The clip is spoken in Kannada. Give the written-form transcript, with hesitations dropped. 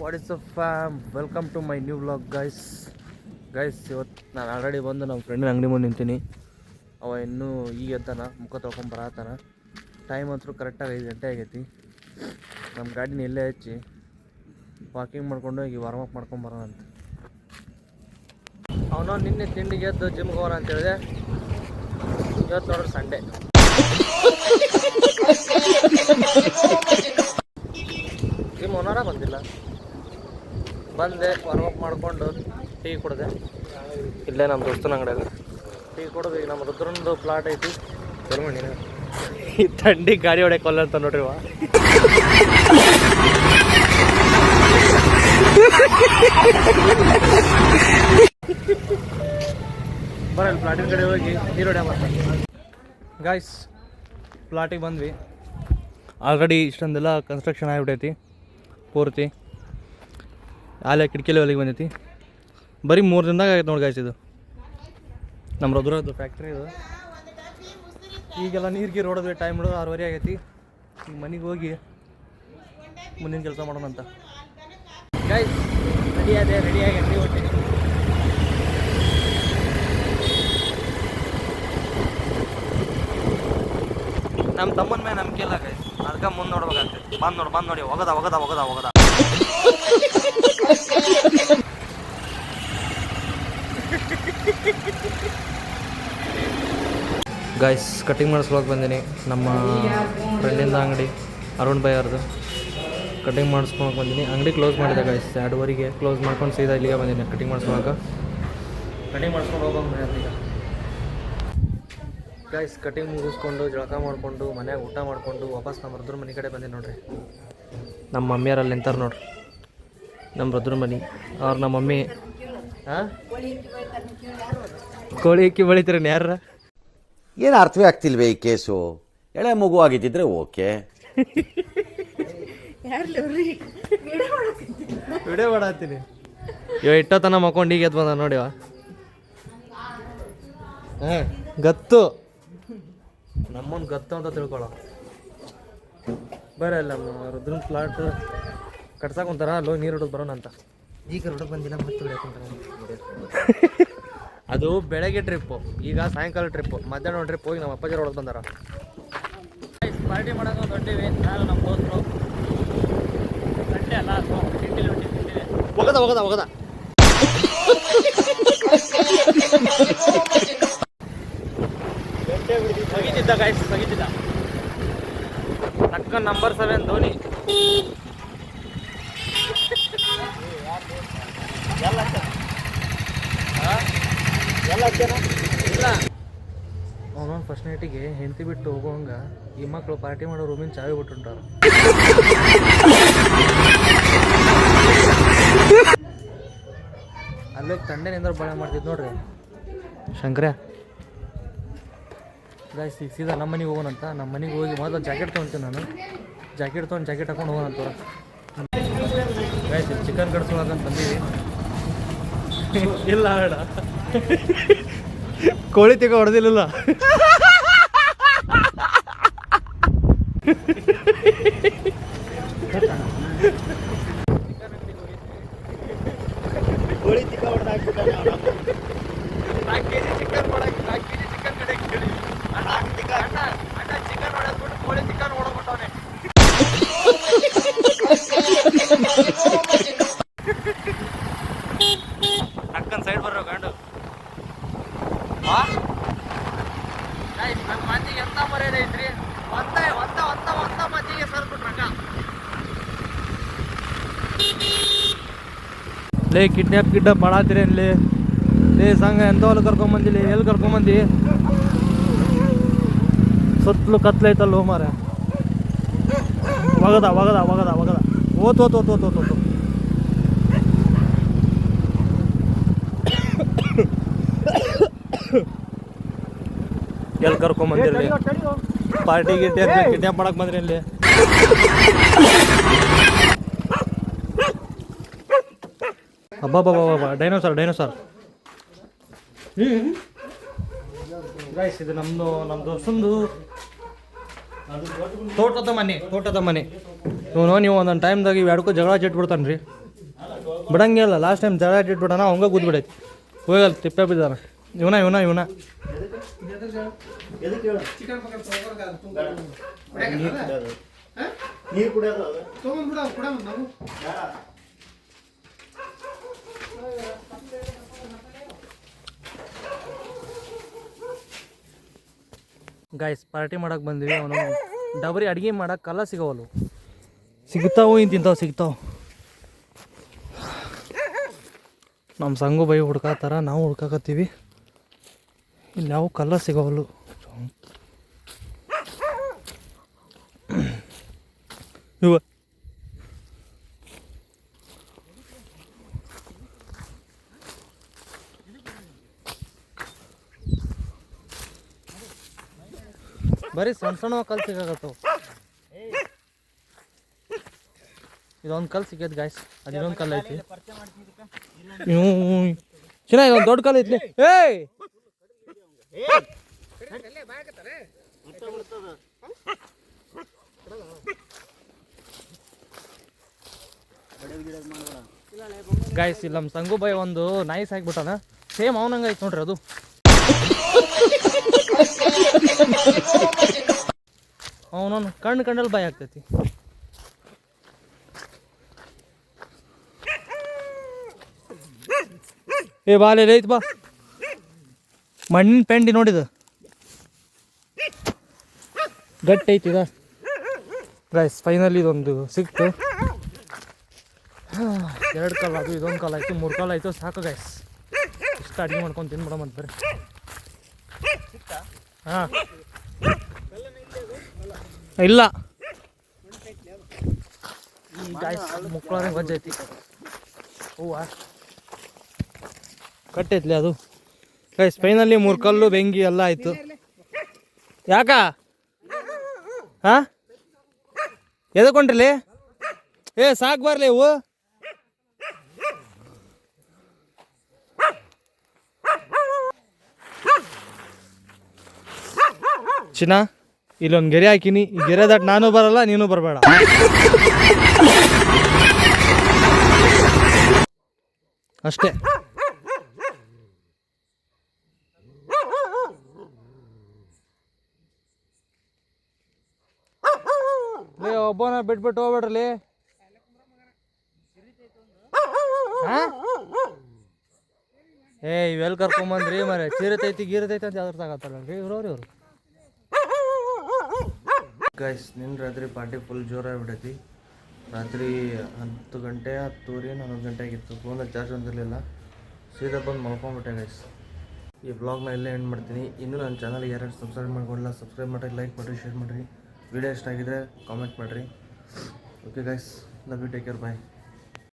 What is a fam, welcome to my new vlog guys. ಇವತ್ತು ನಾನು ಆಲ್ರೆಡಿ ಬಂದು ನಮ್ಮ ಫ್ರೆಂಡಿನ ಅಂಗಡಿ ಮುಂದೆ ನಿಂತೀನಿ. ಅವ ಇನ್ನೂ ಈಗ ಎದ್ದಾನ, ಮುಖ ತೊಳ್ಕೊಂಬರತ್ತಾನ. ಟೈಮ್ ಅಂತೂ ಕರೆಕ್ಟಾಗಿ 5 ಗಂಟೆ ಆಗೈತಿ. ನಮ್ಮ ಗಾಡಿನ ಎಲ್ಲೇ ಹಚ್ಚಿ ವಾಕಿಂಗ್ ಮಾಡ್ಕೊಂಡು ಹೋಗಿ ವಾರ್ಮಪ್ ಮಾಡ್ಕೊಂಬರೋಣ ಅಂತ. ಅವನು ನಿನ್ನೆ ತಿಂಡಿಗೆ ಎದ್ದು ಜಿಮ್ಗೆ ಹೋಗೋಣ ಅಂತ ಹೇಳಿದೆ. ಇವತ್ತು ನೋಡ್ರಿ ಸಂಡೇ. ಜಿಮ್ ಓನರ ಬಂದಿಲ್ಲ. ಬಂದೆ, ವಾರ್ಮಪ್ ಮಾಡಿಕೊಂಡು ಟೀ ಕುಡಿದೆ. ಇಲ್ಲೇ ನಮ್ಮ ದೋಸ್ತನ ಅಂಗಡಿಯಾಗ ಟೀ ಕುಡಿದು ಈಗ ನಮ್ಮ ರುದ್ರನದು ಪ್ಲಾಟ್ ಐತಿ. ಬರ್ಮಣ್ಣಿನ ಈ ಥಂಡಿ ಗಾಡಿ ಹೊಡೆಯಲ್ಲ ಅಂತ ನೋಡ್ರಿ. ಬರಲ್ಲ ಪ್ಲಾಟಿನ ಕಡೆ ಹೋಗಿ ನೀರು ಹೊಡೆಯ ಮಾಡ್ತಾರೆ. ಗಾಯ್ಸ್, ಪ್ಲಾಟಿಗೆ ಬಂದ್ವಿ. ಆಲ್ರೆಡಿ ಇಷ್ಟೊಂದೆಲ್ಲ ಕನ್ಸ್ಟ್ರಕ್ಷನ್ ಆಗಿಬಿಟ್ಟೈತಿ ಪೂರ್ತಿ. ಆಲೆ ಕಿಟಕಿಲಿ ಒಲಿಗೆ ಬಂದೈತಿ. ಬರೀ 3 ದಿನದಾಗ ಆಗೈತೆ ನೋಡಿ ಗಾಯ್ಸ್. ಇದು ನಮ್ಮ ರುದ್ರದ್ದು ಫ್ಯಾಕ್ಟ್ರಿ. ಇದು ಈಗೆಲ್ಲ ನೀರಿಗೆ ಹೊಡೆದ್ವಿ. ಟೈಮ್ 6:30 ಆಗೈತಿ. ಈಗ ಮನೆಗೆ ಹೋಗಿ ಮುಂದಿನ ಕೆಲಸ ಮಾಡೋಣ ಅಂತ. ಗಾಯ್ಸ್ ರೆಡಿಯಾಗಿ ಅಂಗಡಿ ಹೊಟ್ಟೆ. ನಮ್ಮ ತಮ್ಮನ ಮೇಲೆ ನಂಬಿಕೆ ಇಲ್ಲ ಗಾಯ್ಸ್, ಅದಕ್ಕೆ ಮುಂದೆ ನೋಡ್ಬೇಕಾಗ್ತದೆ. ಬಂದು ನೋಡಿ ಒಗದ ಗಾಯ್ಸ್, ಕಟಿಂಗ್ ಮಾಡಿಸ್ಕೊಳಕ್ಕೆ ಬಂದೀನಿ. ನಮ್ಮ ಫ್ರೆಂಡಿಂದ ಅಂಗಡಿ ಅರುಣ್ ಭಾಯ್ ಅವ್ರದ್ದು ಕಟಿಂಗ್ ಮಾಡಿಸ್ಕೊಳಕ್ಕೆ ಬಂದೀನಿ. ಅಂಗಡಿ ಕ್ಲೋಸ್ ಮಾಡಿದೆ ಗಾಯ್ಸ್, 2:30ಗೆ ಕ್ಲೋಸ್ ಮಾಡ್ಕೊಂಡು ಸೀದಾ ಇಲ್ಲಿಗೆ ಬಂದೀನಿ ಕಟಿಂಗ್ ಮಾಡಿಸ್ಕೊಳಕ್ಕೆ. ಕಟಿಂಗ್ ಮಾಡಿಸ್ಕೊಂಡು ಹೋಗೋಣ ಈಗ ಗಾಯ್ಸ್. ಕಟಿಂಗ್ ಮುಗಿಸ್ಕೊಂಡು ಜಳಕ ಮಾಡಿಕೊಂಡು ಮನ್ಯಾಗ ಊಟ ಮಾಡಿಕೊಂಡು ವಾಪಸ್ ನಮ್ಮ ರುದ್ರ ಮನೆ ಕಡೆ ಬಂದೀನಿ ನೋಡ್ರಿ. ನಮ್ಮ ಮಮ್ಮಿಯರಲ್ಲಿ ನಿಂತಾರೆ ನೋಡ್ರಿ, ನಮ್ಮ ರುದ್ರ ಮನೆ. ಅವ್ರು ನಮ್ಮ ಮಮ್ಮಿ ಕೋಳಿ ಇಕ್ಕಿ ಬೆಳಿತೀರ ಯಾರ? ಏನು ಅರ್ಥವೇ ಆಗ್ತಿಲ್ವೇ ಈ ಕೇಸು? ಎಳೆ ಮಗು ಆಗಿದ್ದಿದ್ರೆ ಓಕೆ. ವಿಡಿಯೋ ಮಾಡತ್ತೀನಿ. ಇಟ್ಟತನ ಮಕ್ಕೊಂಡು ಈಗ ಎದ್ದು ಬಂದ ನೋಡಿವ. ಗತ್ತು ನಮ್ಮೊಂದು ಗತ್ತು ಅಂತ ತಿಳ್ಕೊಳ್ಳೋ. ಬರಲ್ಲ ರುದ್ರನ್ ಪ್ಲಾಟ್ ಕಟ್ಸಕ್ಕೆ ಒಂಥರ ಅಲ್ಲೋ ನೀರು ಹೊಡೋದು ಬರೋಣ ಅಂತ. ಈಗ ಹೊಡೋದು ಬಂದಿಲ್ಲ, ಮತ್ತೆ ಹೊಡ್ಯಾಕೊಂತಾರ. ಅದು ಬೆಳಗ್ಗೆ ಟ್ರಿಪ್ಪು, ಈಗ ಸಾಯಂಕಾಲ ಟ್ರಿಪ್ಪು, ಮಧ್ಯಾಹ್ನ ಟ್ರಿಪ್ ಹೋಗಿ ನಮ್ಮ ಅಪ್ಪಾಜಿ ಹೊಡೋದು ಬಂದಾರ. ಪಾರ್ಟಿ ಮಾಡೋದು ದೊಡ್ಡವಿ. ನಾನು ನಮ್ಮ ದೋಸ್ತರು ಗಂಟೆ ಅಲ್ಲ ತಿಂಡಿಲಿ ಹೋಗದ ಸಗಿತಿದ್ದ ಗಾಯ್ಸ್, ಸಗಿತಿದ್ದ. ತಕ್ಕ ನಂಬರ್ 7 ಧೋನಿ. ಇಲ್ಲ ಅವನೊಂದು ಫಸ್ಟ್ ನೈಟಿಗೆ ಹೆಂಡತಿ ಬಿಟ್ಟು ಹೋಗೋಂಗ ಈ ಮಕ್ಕಳು ಪಾರ್ಟಿ ಮಾಡೋ ರೂಮಿನ ಚಾವಿ ಬಿಟ್ಟುಂಟಾರ. ಅಲ್ಲೋಗಿ ತಂಡೆನಿಂದ ಬಳೆ ಮಾಡ್ತಿದ್ದು ನೋಡ್ರಿ ಶಂಕರ. ಗಾಯ್ಸ್, ಈಗ ಸೀದಾ ನಮ್ಮ ಮನೆಗೆ ಹೋಗೋಣಂತ. ನಮ್ಮ ಮನೆಗೆ ಹೋಗಿ ಮೊದಲು ಜಾಕೆಟ್ ತೊಗೊಳ್ತೀನಿ ನಾನು. ಜಾಕೆಟ್ ಹಾಕೊಂಡು ಹೋಗೋಣಂತ. ಗಾಯ್ಸ್, ಚಿಕನ್ ಕಡ್ಸ್ಕೊಳಕಂತ ಬಂದೀವಿ. ಇಲ್ಲ ಬೇಡ, ಕೋಳಿ ತಿಕ್ಕ ಹೊಡೆದಿಲ್ಲ. ಕೋಳಿ ತಿಕ್ಕ ಹೊಡೆದು ಹಾಕ್ಬಿಟ್ಟಾನೆ ಅವನು. 4 kg ಚಿಕನ್ ಹೊಡೆದು 4 kg ಚಿಕನ್ ಕಡೆ ಕೇಳಿ ಅಣ್ಣ ಚಿಕನ್ ಹೊಡೆದ್ಬಿಟ್ಟು ಕೋಳಿ ಚಿಕನ್ ಹೊಡೆದ್ಬಿಟ್ಟವನೆ. ಅಕ್ಕನ ಸೈಡ್ ಬರೋ ಗಂಡು. ನನ್ನ ಮಂದಿಗೆ ಎಂತ ಮರ್ಯಾದೆ ಐತ್ರಿ. ಒಂದ ಮಂದಿಗೆ ಸರ್ಬಿಟ್ರಕ್ಕ. ಲೇ ಕಿಡ್ನಾಪ್ ಮಾಡಾತಿರೇನ್ಲಿ? ಲೇ ಸಂಘ ಎಂತವಲ್ಲ ಕರ್ಕೊಂಬಂದಿಲ್ಲ. ಎಲ್ಲಿ ಕರ್ಕೊಂಬಂದಿ? ಸುತ್ತಲೂ ಕತ್ಲೈತಲ್ಲ ಮಾರ. ಒಗದ ಓತು. ಎಲ್ಲಿ ಕರ್ಕೊಂಬಂದಿರಲಿ? ಪಾರ್ಟಿ ಕಿಡ್ನಾಪ್ ಮಾಡಕ್ ಬಂದ್ರಿ ಇಲ್ಲಿ. ಅಬ್ಬಾ ಡೈನೋಸಾರ್. ಗೈಸ್, ಇದು ನಮ್ಮ ದೋಸ್ತಂದು ತೋಟದ ಮನೆ. ನೀವು ಒಂದೊಂದು ಟೈಮ್ದಾಗ ಇವು ಎರಡಕ್ಕೂ ಜಗಳ ಚಿಟ್ಬಿಡ್ತಾನೆ ರೀ. ಬಿಡಂಗಿಲ್ಲ ಲಾಸ್ಟ್ ಟೈಮ್ ಜಗಳ ಇಟ್ಬಿಡೋಣ ಅವಂಗ ಕೂತ್ಬಿಡೈತಿ ಹೋಗಲ್ಲ ತಿಪ್ಪೆ ಬಿದ್ದಾನ ಇವನ ಗಾಯ್ಸ್ ಪಾರ್ಟಿ ಮಾಡಕ್ಕೆ ಬಂದ್ವಿ ಅವನು ಡಬರಿ ಅಡುಗೆ ಮಾಡಕ್ಕೆ ಕಲ್ಲ ಸಿಗವಲ್ಲು ಸಿಗ್ತಾವು ಇಂತಿಂತಾವು ಸಿಗ್ತಾವೆ ನಮ್ಮ ಸಂಗು ಬೈ ಹುಡ್ಕಾತಾರ ನಾವು ಹುಡ್ಕಾಕತ್ತೀವಿ ಇಲ್ಲಿ ಯಾವ ಕಲ್ಲ ಸಿಗವಲ್ಲು ಇವ ಬರೀ ಸಣ್ಣ ಸಣ್ಣ ಕಲ್ಲು ಸಿಗಾಕತ್ತವು ಇದೊಂದು ಕಲ್ಲು ಸಿಕ್ಕೈತೆ ಗಾಯ್ಸ್ ಅದು ಇನ್ನೊಂದು ಕಲ್ಲು ಐತಿ ಚೆನ್ನಾಗಿ ಒಂದು ದೊಡ್ಡ ಕಲ್ಲು ಐತಿ ಏಯ್ ಗಾಯ್ಸ್ ಇಲ್ಲ ನಮ್ಮ ಸಂಗು ಬಾಯ್ ಒಂದು ನಾಯಿ ಸಾಕ್ಬಿಟ್ಟಾನ ಸೇಮ್ ಅವನಂಗ ಐತೆ ನೋಡ್ರಿ ಅದು ಅವನವನು ಕಣ್ಣಲ್ಲಿ ಬಾಯ್ ಆಗ್ತೈತಿ ಏ ಬಾಲೆ ಐತಿ ಬಾ ಮಣ್ಣಿನ ಪೆಂಡಿ ನೋಡಿದ ಗಟ್ಟಿ ಐತಿ ಇದ ಗೈಸ್ ಫೈನಲಿ ಇದೊಂದು ಸಿಕ್ತು 2 ಕಾಲು ಅದು ಇದೊಂದು ಕಾಲು ಆಯ್ತು 3 ಕಾಲು ಆಯ್ತು ಸಾಕು ಗೈಸ್ ಇಷ್ಟು ಅಡುಗೆ ಮಾಡ್ಕೊಂಡು ತಿನ್ಬಿಡಮ್ ಅಂತ ಬರ್ರಿ ಹಾಂ ಇಲ್ಲ ಈ ಗಾಯ್ಸ್ ಮುಕ್ಕಳಂಗೆ ಗೊಜ್ಜೈತಿ ಹೂವ ಕಟ್ಟೈತ್ಲಿ ಅದು ಗೈಸ್ ಫೈನಲಿ 3 ಕಲ್ಲು ಬೆಂಕಿ ಎಲ್ಲ ಆಯಿತು ಯಾಕ ಹಾಂ ಎದಕೊಂಡ್ರಲಿ ಏ ಸಾಕು ಬರಲಿ ಇವು ಚಿನ್ನ ಇಲ್ಲೊಂದು ಗೆರೆ ಹಾಕಿನಿ ಈ ಗೆರೆ ದಾಟ್ ನಾನು ಬರಲ್ಲ ನೀನು ಬರಬೇಡ ಅಷ್ಟೇ ಒಬ್ಬನ ಬಿಟ್ಬಿಟ್ಟು ಹೋಗ್ಬೇಡ್ರಲ್ಲಿ ಏ ಇವೆಲ್ಲಿ ಕರ್ಕೊಂಬಂದ್ರಿ ಮರೆ ಚೀರತೈತಿ ಗೀರತೈತಿ ಅಂತ ಯಾವ್ದು ತಗತ್ತಲ್ರಿ ಇವ್ರವ್ರಿ ಇವ್ರು ಗೈಸ್ ನಿನ್ನ ರಾತ್ರಿ ಪಾರ್ಟಿ ಫುಲ್ ಜೋರಾಗ್ಬಿಟ್ಟೈತಿ ರಾತ್ರಿ 10 ಗಂಟೆ 10 11 ಗಂಟೆ ಆಗಿತ್ತು ಫೋನಲ್ಲಿ ಚಾರ್ಜ್ ಒಂದಿರಲಿಲ್ಲ ಸೀದಾ ಬಂದು ಮಲ್ಕೊಂಡ್ಬಿಟ್ಟೆ ಗೈಸ್ ಈ ಬ್ಲಾಗ್ನ ಇಲ್ಲೇ ಎಂಡ್ ಮಾಡ್ತೀನಿ ಇನ್ನೂ ನನ್ನ ಚಾನಲ್ಗೆ ಯಾರು ಸಬ್ಸ್ಕ್ರೈಬ್ ಮಾಡ್ಕೊಳ್ಳಲ್ಲ ಸಬ್ಸ್ಕ್ರೈಬ್ ಮಾಡಿರಿ ಲೈಕ್ ಮಾಡಿರಿ ಶೇರ್ ಮಾಡಿರಿ ವಿಡಿಯೋ ಇಷ್ಟ ಆಗಿದ್ರೆ ಕಾಮೆಂಟ್ ಮಾಡಿರಿ okay guys love you take care bye